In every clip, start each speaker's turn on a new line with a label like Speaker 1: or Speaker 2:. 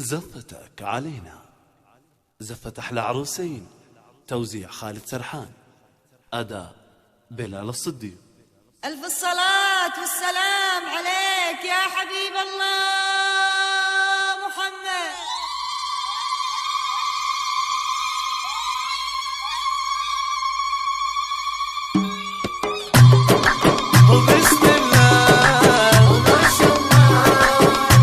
Speaker 1: زفتك علينا، زفت أحلى عروسين، توزيع خالد سرحان، أداء بلال الصديق.
Speaker 2: ألف الصلاة والسلام عليك يا حبيب الله محمد.
Speaker 1: وبسم الله وما شاء الله،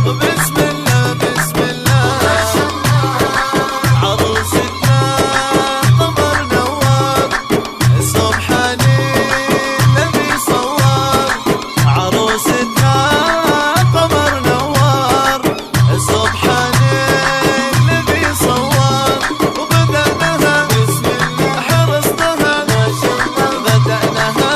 Speaker 1: وبسم الله بسم الله ما شاء الله. عروستنا قمر نوار، سبحان الذي صور. عروستنا قمر نوار، سبحان الذي صور. وبدأناها بسم الله، حرصناها ما شاء الله. بدأناها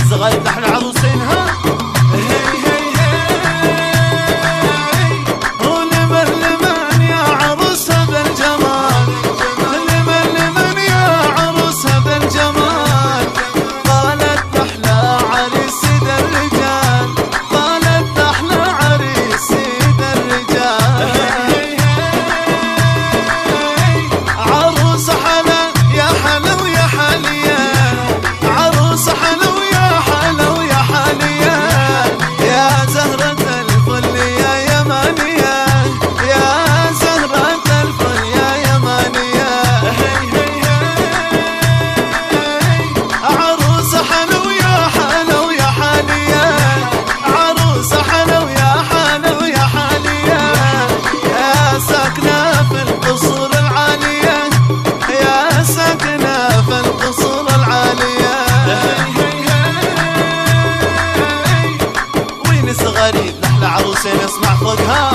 Speaker 1: الصغاير نحن عروسين. ها هي هي هي، ولمن لمن يا عروسها بالجمال، لمن لمن يا عروسها بالجمال. قالت أحلى عريس ذا الرجال، قالت أحلى عريس ذا الرجال. عروس حلا يا حلا ويا حاليا، عروس حلا غريب نحلى عروسين اسمع فوقها،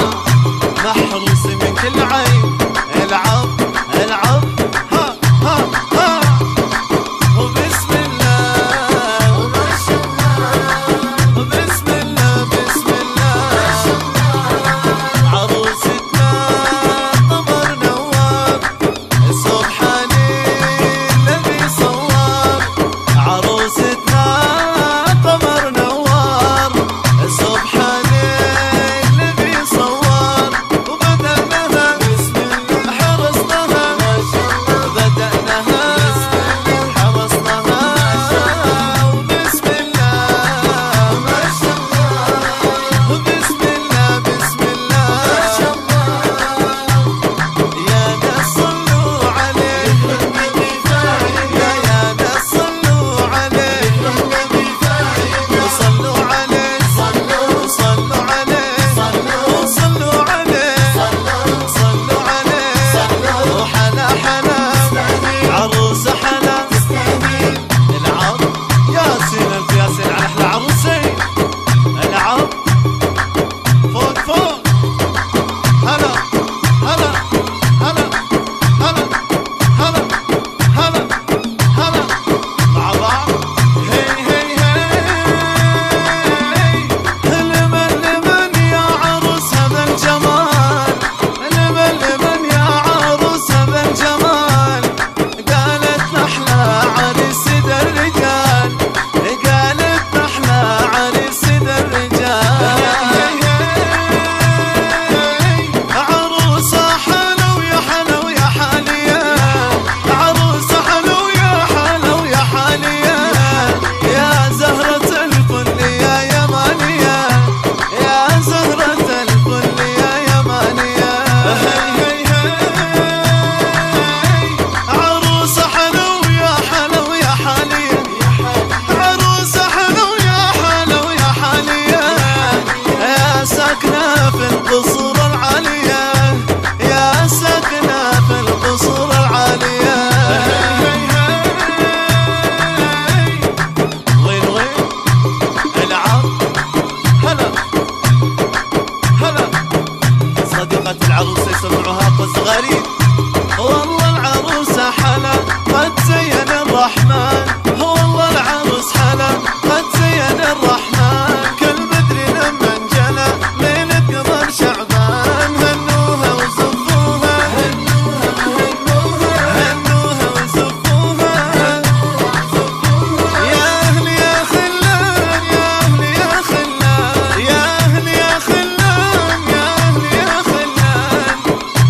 Speaker 1: محروس من كل عين. العب العب ها ها ها، وبسم الله وما شاء الله، وبسم الله بسم الله ما شاء الله. عروستنا قمر نوار، سبحان الذي صور. عروستنا قمر نوار، سبحان الذي صور. وبدأناها بسم سمعوها قز غريب. والله العروسة حلا قد زين الرحمن، والله العروس حلا قد زين الرحمن. كل بدر لما انجلى ليلة قمر شعبان. هنوها وزفوها، هنوها وزفوها. يا أهل يا خلان، يا أهل يا خلان، يا أهل يا خلان، يا أهل يا خلان.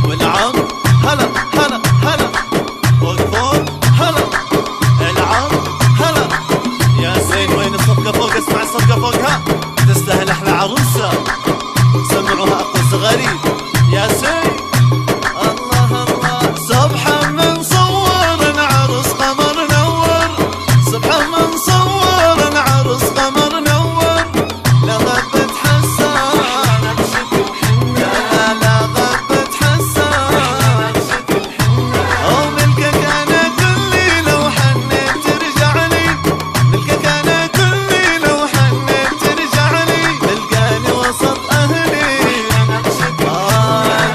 Speaker 1: والعم هلا هلا هلا فوق فوق هلا. العم هلا. يا زين وين الصفقة فوق؟ اسمع الصفقة فوق. ها تستاهل احلى عروسة. سمعوها قص غريب. يا زين الله الله. سبحان من صور عروس قمر نور، سبحان من صور عروس قمر نور. لا غبت حسان، لا غبت حسان. وملكك انا كلي لو حنيت ترجع لي، ملكك انا كلي لو حنيت ترجع لي. تلقاني وسط اهلي،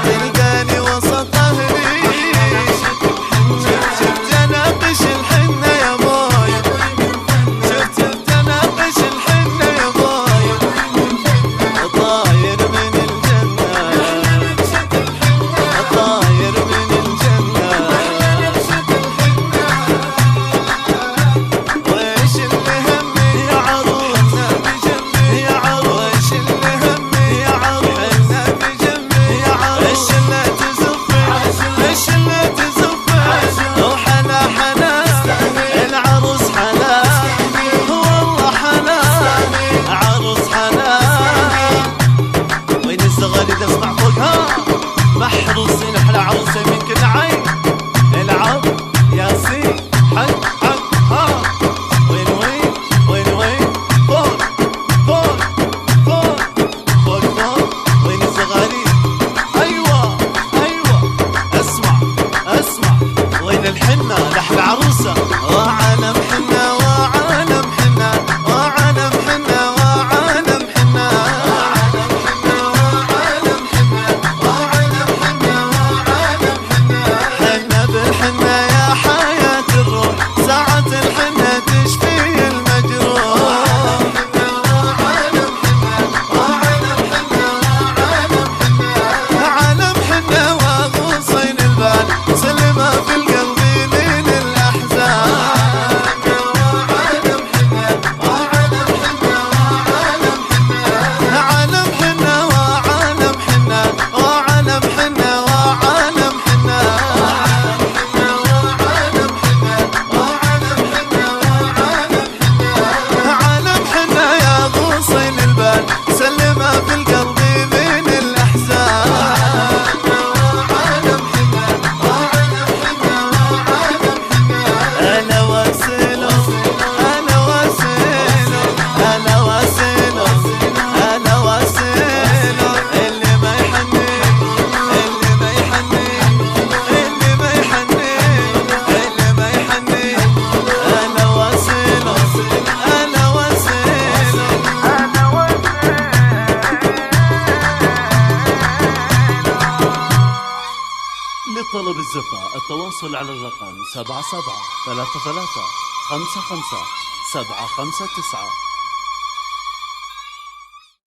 Speaker 1: تلقاني وسط اهلي. شفت اناقش الحنة يا باي، شفت اناقش الحنة يا باي. طاير من الجنة، طاير من الجنة. ويش اللي همي يا عروس بجنبي يا عروس. ويش اللي همي يا عروس بجنبي يا عروس. ايش اللي تزفي، ايش اللي تزفي. وحلا حلا العروس حلا، والله حلا عروس حلا. وين الزغاليد اسمع فوقها محروسين احلى عروسه من كل عين. العب يا سي حق حق. ها وين وين وين وين فوق فوق فوق فوق فوق. وين الزغاليد؟ ايوه ايوه اسمع اسمع. وين الحنه لاحلى عروسه؟ وعالم حنه وعالم حنه وعالم حنه وعالم حنه وعالم حنه وعالم حنه وعالم حنه وعالم حنه. حنه بالحنه يا حياه الروح، ساعة الحنه تشفي المجروح. وعالم حنه وعالم حنه وعالم حنه. عالم حنه وغصين البال، سلمة في القلب من الأحزان. وعالم حنه وعالم حنه وعالم حنه. عالم حنه وعالم حنه وعالم حنه وعالم حنه. وعالم حنه وعالم حنه وعالم حنه وعالم حنه. عالم حنه يا غصين البال، سلمة في القلب من الأحزان. وعالم حنه وعالم حنه وعالم حنه. أنا واسله أنا واسله أنا واسله أنا واسله. اللي ما يحني، اللي ما يحني، اللي ما يحني، اللي ما يحني. أنا واسله أنا واسله أنا واسله. لطلب الزفاء التواصل على الرقم 77 33 55 759.